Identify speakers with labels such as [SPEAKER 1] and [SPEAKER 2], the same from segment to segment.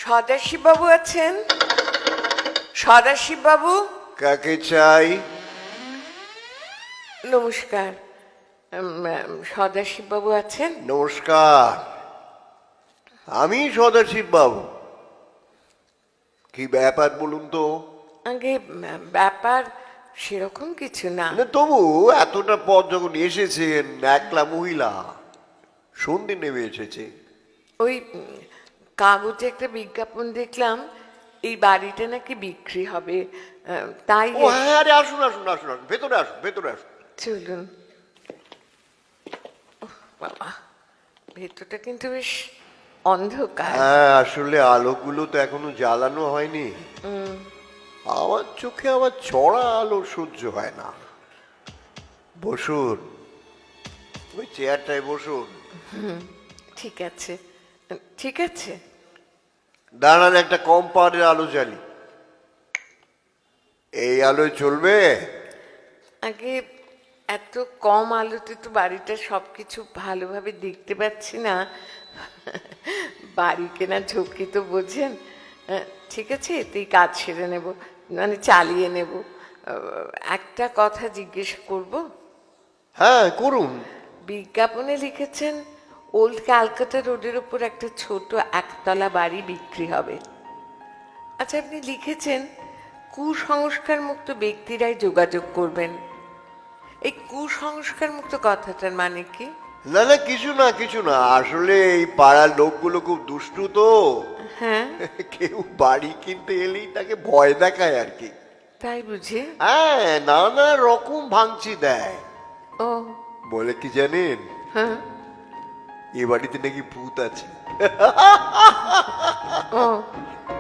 [SPEAKER 1] সদাশিব বাবু আছেন? সদাশিব বাবু?
[SPEAKER 2] কাকে চাই?
[SPEAKER 1] নমস্কার। সদাশিব বাবু আছেন?
[SPEAKER 2] নমস্কার, আমি সদাশিব বাবু। কি ব্যাপার বলুন তো?
[SPEAKER 1] আগে ব্যাপার সেরকম কিছু না।
[SPEAKER 2] না, তবু এতটা পথ যখন এসেছেন, একলা মহিলা, সন্ধে নেমে এসেছে।
[SPEAKER 1] ওই কাগজে একটা বিজ্ঞাপন দেখলাম, এই বাড়িটা নাকি বিক্রি হবে, তাই
[SPEAKER 2] ও হ্যাঁ, আরে আসুন আসুন আসুন আসুন, ভেতরে আসুন ভেতরে আসুন।
[SPEAKER 1] চলুন। বাবা, ভেতরটা কিন্তু বেশ অন্ধকার।
[SPEAKER 2] হ্যাঁ, আসলে আলোগুলো তো এখনো জ্বালানো হয়নি। আমার চোখে আবার চড়া আলো সহ্য হয় না। বসুন, ওই চেয়ারটায় বসুন।
[SPEAKER 1] ঠিক আছে, ঠিক আছে।
[SPEAKER 2] দাঁড়ান, একটা কম পাওয়ারের আলো জ্বালি। এই আলোয় চলবে?
[SPEAKER 1] আগে এত কম আলোতে তো বাড়িটা সবকিছু ভালোভাবে দেখতে পাচ্ছি না। বাড়ি কেনার ঝক্কি তো বোঝেন। ঠিক আছে, এতেই কাজ সেরে নেব, মানে চালিয়ে নেব। একটা কথা জিজ্ঞেস করব।
[SPEAKER 2] হ্যাঁ, করুন।
[SPEAKER 1] বিজ্ঞাপনে লিখেছেন ওল্ড ক্যালকাটা রোডের উপর একটা ছোট একতলা বাড়ি বিক্রি হবে। আচ্ছা, আপনি লিখেছেন কুসংস্কার মুক্ত ব্যক্তিরাই যোগাযোগ করবেন। এই কুসংস্কার মুক্ত কথাটার মানে কি?
[SPEAKER 2] না না, কিছু না কিছু না, আসলে এই পাড়ার লোকগুলো খুব দুষ্টু তো।
[SPEAKER 1] হ্যাঁ,
[SPEAKER 2] কেউ বাড়ি কিনতে এলেই তাকে ভয় দেখায় আর কি।
[SPEAKER 1] তাই বুঝি।
[SPEAKER 2] হ্যাঁ, নানা রকম ভাঙচি দেয়।
[SPEAKER 1] ও,
[SPEAKER 2] বলে কি জানেন,
[SPEAKER 1] হ্যাঁ,
[SPEAKER 2] এ বাড়িতে নাকি ভূত আছে।
[SPEAKER 1] ও,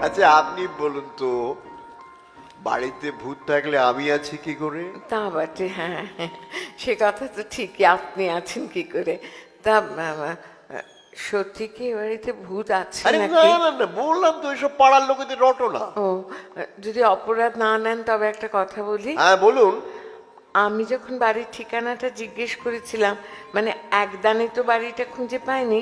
[SPEAKER 2] আচ্ছা, আপনি বলুন তো, বাড়িতে ভূত থাকলে আমি আছি কি করে?
[SPEAKER 1] তা বটে, হ্যাঁ। সে কথা তো ঠিকই, আপনি আছেন কি করে? তা সত্যি কি এ বাড়িতে ভূত আছে
[SPEAKER 2] আরে না
[SPEAKER 1] নাকি?
[SPEAKER 2] না না, বললাম তো এসব পাড়ার লোকেদের রটনা।
[SPEAKER 1] ও, যদি অপরাধ না নেন তবে একটা কথা বলি।
[SPEAKER 2] হ্যাঁ বলুন।
[SPEAKER 1] আমি যখন বাড়ির ঠিকানাটা জিজ্ঞেস করেছিলাম, মানে একদানে তো বাড়িটা খুঁজে পাইনি,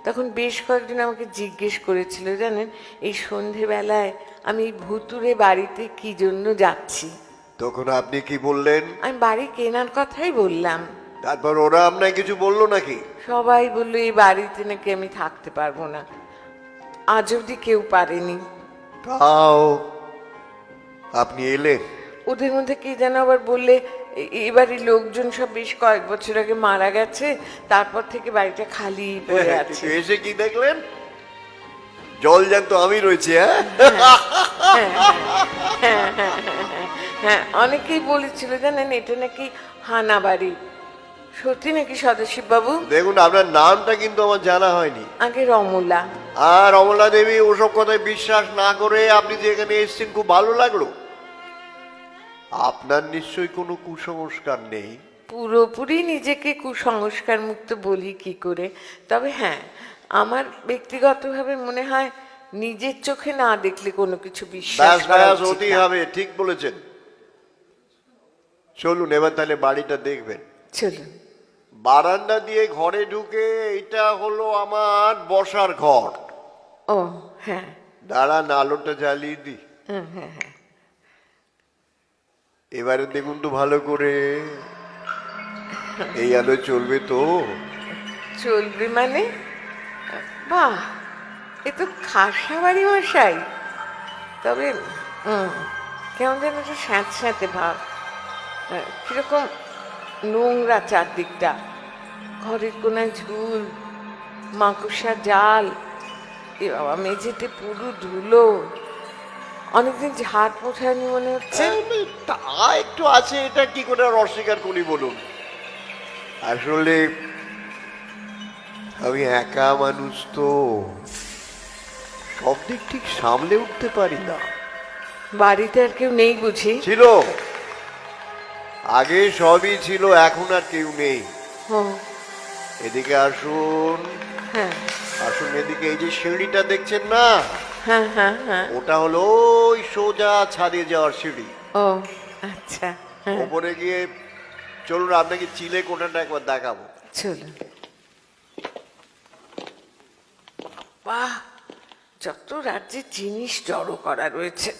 [SPEAKER 1] তখন বেশ কয়েকজন আমাকে জিজ্ঞেস করেছিল, জানেন, এই সন্ধেবেলায় আমি এই ভুতুরে বাড়িতে কি জন্য যাচ্ছি।
[SPEAKER 2] তখন আপনি কি বললেন?
[SPEAKER 1] আমি বাড়ি কেনার কথাই বললাম।
[SPEAKER 2] তারপর ওরা আপনাকে কিছু বললো নাকি?
[SPEAKER 1] সবাই বললো এই বাড়িতে নাকি আমি থাকতে পারবো না। আজ অবধি কেউ পারেনি।
[SPEAKER 2] তাও আপনি এলেন?
[SPEAKER 1] ওদের মধ্যে কে যেন আবার বললে এবারে লোকজন সব বেশ কয়েক বছর আগে মারা গেছে, তারপর থেকে বাড়িটা খালি পড়ে আছে।
[SPEAKER 2] কিন্তু এসে কি দেখলেন? জল জ্যান্ত আমি রয়েছি। হ্যাঁ
[SPEAKER 1] হ্যাঁ, অনেকেই বলেছিল, জানেন, এটা নাকি হানা বাড়ি। সত্যি নাকি সদাশিব বাবু?
[SPEAKER 2] দেখুন, আপনার নামটা কিন্তু আমার জানা হয়নি।
[SPEAKER 1] আগে রমলা।
[SPEAKER 2] আর অমলা দেবী, ওসব কথায় বিশ্বাস না করে আপনি যে এখানে এসেছেন খুব ভালো লাগলো। আপনার নিশ্চয়ই কোনো কুসংস্কার নেই?
[SPEAKER 1] পুরোপুরি নিজেকে কুসংস্কার মুক্ত বলি কি করে, তবে হ্যাঁ, আমার ব্যক্তিগতভাবে মনে হয় নিজের চোখে না দেখলে কোনো কিছু বিশ্বাস করা উচিত
[SPEAKER 2] হতেই
[SPEAKER 1] না।
[SPEAKER 2] হবে, ঠিক বলেছেন। চলুন এবার তাহলে বাড়িটা দেখবেন।
[SPEAKER 1] চলুন।
[SPEAKER 2] বারান্দা দিয়ে ঘরে ঢুকে এটা হলো আমার বসার ঘর।
[SPEAKER 1] ও হ্যাঁ,
[SPEAKER 2] দাঁড়ান, আলোটা জ্বালিয়ে দিই।
[SPEAKER 1] হ্যাঁ, হ্যাঁ, হ্যাঁ।
[SPEAKER 2] এবারে দেখুন তো ভালো করে, এই আলো চলবে তো?
[SPEAKER 1] চলবে মানে? বাহ, এ তো খাসা বাড়ি মশাই। তবে কেমন যেন একটা স্যাঁত স্যাঁতে ভাব, কিরকম নোংরা চারদিকটা। ঘরের কোনায় ঝুল, মাকড়সা জাল, এ বাবা, মেঝেতে পুরো ধুলো। অনেকদিন ঝাড় পোছায়নি মনে হচ্ছে।
[SPEAKER 2] তা একটু আছে, এটা কি করে আর অস্বীকার করি বলুন। আসলে আমি একা মানুষ তো, সব দিক ঠিক সামলে উঠতে পারি না।
[SPEAKER 1] বাড়িতে আর কেউ নেই বুঝি?
[SPEAKER 2] ছিল, আগে সবই ছিল, এখন আর কেউ নেই।
[SPEAKER 1] ও
[SPEAKER 2] এদিকে আসুন,
[SPEAKER 1] হ্যাঁ,
[SPEAKER 2] আসুন এদিকে। এই যে সিঁড়িটা দেখছেন না,
[SPEAKER 1] হ্যাঁ, হ্যাঁ, হ্যাঁ।
[SPEAKER 2] ওটা হলো ওই সোজা ছাদে যাওয়ার সিঁড়ি।
[SPEAKER 1] ও আচ্ছা, হ্যাঁ,
[SPEAKER 2] ওপরে গিয়ে চলুন আপনাকে চিলে কোঠাটা একবার দেখাবো।
[SPEAKER 1] চলুন। বাহ, যত রাজ্যের জিনিস জড়ো করা রয়েছে।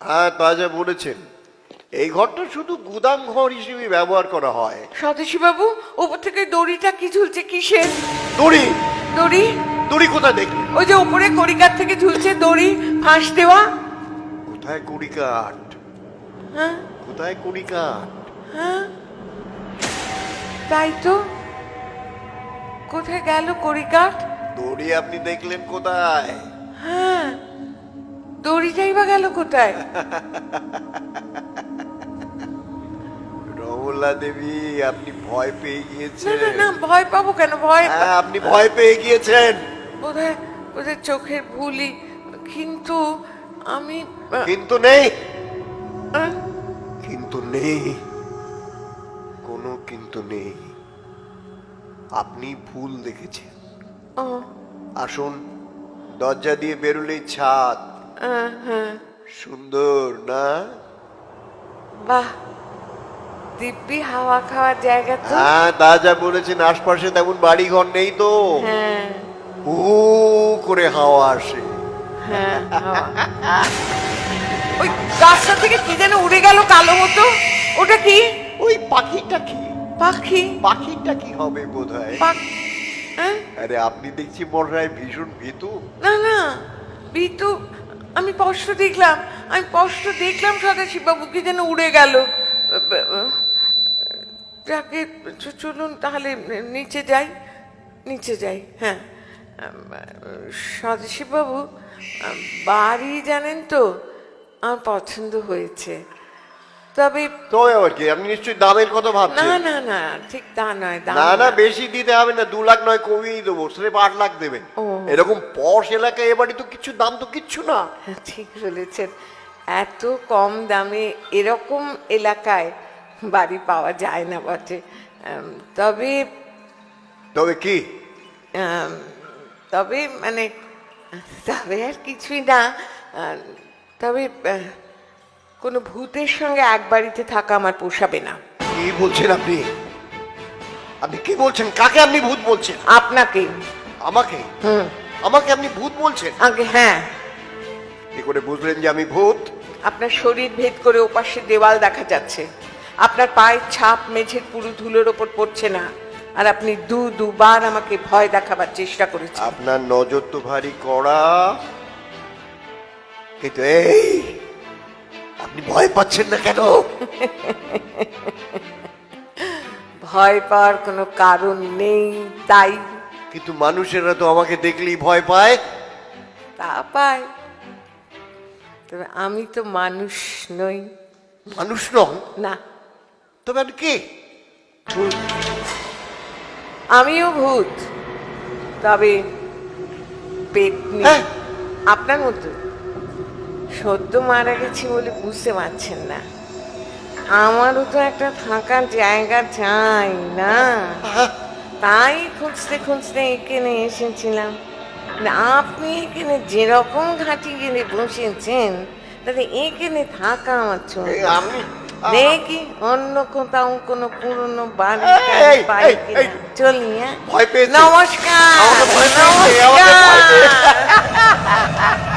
[SPEAKER 2] হ্যাঁ, তা যা বলেছেন। এই ঘরটা শুধু গুদাম ঘর হিসেবে ব্যবহার করা হয়।
[SPEAKER 1] স্বদেশী বাবু, ওপর থেকে দড়িটা কি ঝুলছে, কিসের
[SPEAKER 2] দড়ি?
[SPEAKER 1] দড়ি?
[SPEAKER 2] দড়ি কোথায় দেখলি?
[SPEAKER 1] ওই যে উপরে কড়িকাঠ থেকে ঝুলছে দড়ি, ফাঁস দেওয়া।
[SPEAKER 2] কোথায় কুড়ি কাঠ?
[SPEAKER 1] হ্যাঁ
[SPEAKER 2] কোথায় কুড়ি কাঠ?
[SPEAKER 1] হ্যাঁ, তাই তো। কোথায় গেল কড়িকাঠ?
[SPEAKER 2] দড়ি আপনি দেখলেন কোথায়?
[SPEAKER 1] হ্যাঁ, দড়িটাই বা গেল কোথায়?
[SPEAKER 2] রমলা দেবী, আপনি ভয় পেয়ে
[SPEAKER 1] না
[SPEAKER 2] গিয়েছেন।
[SPEAKER 1] না না, ভয় পাবো কেন? ভয়
[SPEAKER 2] হ্যাঁ, আপনি ভয় পেয়ে গিয়েছেন।
[SPEAKER 1] বোধহয় বোধহয় চোখের ভুলই। কিন্তু আমি
[SPEAKER 2] কিন্তু নেই,
[SPEAKER 1] আহ,
[SPEAKER 2] কিন্তু নেই, কোনো কিন্তু নেই। আপনি ভুল দেখেছেন।
[SPEAKER 1] ও,
[SPEAKER 2] আসুন, দরজা দিয়ে বেরোলেই ছাদ।
[SPEAKER 1] হ্যাঁ,
[SPEAKER 2] সুন্দর না?
[SPEAKER 1] বাহ, দিব্যি হাওয়া খাওয়ার জায়গা তো।
[SPEAKER 2] হ্যাঁ, তা যা বলেছেন। আশপাশে তেমন বাড়ি ঘর নেই তো।
[SPEAKER 1] হ্যাঁ
[SPEAKER 2] হু করে হাওয়া আসে।
[SPEAKER 1] হ্যাঁ, হাওয়া। ওই গাছটা থেকে কি যেন উড়ে গেল কালো মতো, ওটা কি?
[SPEAKER 2] ওই পাখিটা কি?
[SPEAKER 1] পাখি?
[SPEAKER 2] পাখিটা কি হবে বোধ হয়।
[SPEAKER 1] হ্যাঁ?
[SPEAKER 2] আরে, আপনি দেখছি মনে ভীষণ ভীতু।
[SPEAKER 1] না না, বিতু, আমি স্পষ্ট দেখলাম সদাশিব বাবু কি যেন উড়ে গেল। যাকে চলুন তাহলে নিচে যাই। হ্যাঁ, সদাশিব বাবু, বাড়ি জানেন তো আমার পছন্দ হয়েছে, তবে
[SPEAKER 2] তো আবার কি, আপনি নিশ্চয়ই দামের কথা
[SPEAKER 1] না
[SPEAKER 2] ভাবছেন।
[SPEAKER 1] না না, ঠিক তা নয়। দাম
[SPEAKER 2] না না,
[SPEAKER 1] না।
[SPEAKER 2] বেশি দিতে হবে না। 2 লাখ নয়, কমিয়ে দেবো। স্রেফ 8 লাখ দেবেন।
[SPEAKER 1] ও।
[SPEAKER 2] এরকম পশ এলাকায় এবারে তো কিছু দাম তো কিচ্ছু না।
[SPEAKER 1] ঠিক বলেছেন, এত কম দামে এরকম এলাকায় বাড়ি পাওয়া যায় না বটে। তবে
[SPEAKER 2] তবে কি?
[SPEAKER 1] তবে মানে তবে আর কিছুই না। তবে কোনো ভূতের সঙ্গে এক বাড়িতে থাকা আমার পোষাবে না।
[SPEAKER 2] কি বলছেন আপনি? আপনি কি বলছেন? কাকে আপনি ভূত বলছেন?
[SPEAKER 1] আপনাকে।
[SPEAKER 2] আমাকে? আমাকে আপনি ভূত বলছেন?
[SPEAKER 1] আগে হ্যাঁ,
[SPEAKER 2] কি করে বুঝলেন যে আমি ভূত?
[SPEAKER 1] আপনার শরীর ভেদ করে ওপাশে দেওয়াল দেখা যাচ্ছে, আপনার পায়ের ছাপ মেঝের পুরো ধুলোর ওপর পড়ছে না, আর আপনি দুবার আমাকে ভয় দেখাবার চেষ্টা করেছেন।
[SPEAKER 2] আপনার নজর তো ভারী কড়া, কিন্তু এই, আপনি ভয় পাচ্ছেন না কেন?
[SPEAKER 1] ভয় পাওয়ার কোনো কারণ নেই তাই।
[SPEAKER 2] কিন্তু মানুষেরা তো আমাকে দেখলেই ভয় পায়।
[SPEAKER 1] তা পায়, তবে আমি তো মানুষ নই।
[SPEAKER 2] মানুষ নন?
[SPEAKER 1] না,
[SPEAKER 2] তবে আপনি কি?
[SPEAKER 1] ভূত। আমিও ভূত, তবে পেতনি।
[SPEAKER 2] হ্যাঁ?
[SPEAKER 1] আপনার মতো সদ্য মারা গেছি বলে বুঝতে পারছেন না। আমারও তো একটা থাকার জায়গা চাই না, তাই খুঁজতে এখানে এসেছিলাম। না, আপনি এখানে যেরকম ঘাঁটি গেলে বসেছেন তাতে এখানে থাকা আমার
[SPEAKER 2] এই
[SPEAKER 1] চলবে।
[SPEAKER 2] আমি
[SPEAKER 1] দেখি অন্য কোথাও কোনো পুরনো বাড়ি
[SPEAKER 2] এই,
[SPEAKER 1] পাই
[SPEAKER 2] এই,
[SPEAKER 1] কিনা।
[SPEAKER 2] এই,
[SPEAKER 1] চলি, হ্যাঁ?
[SPEAKER 2] ভয় পেয়েছি।
[SPEAKER 1] নমস্কার।
[SPEAKER 2] আমাকে ভয় পেয়েছে, আমাকে ভয় পেয়েছে।
[SPEAKER 1] নমস্কার।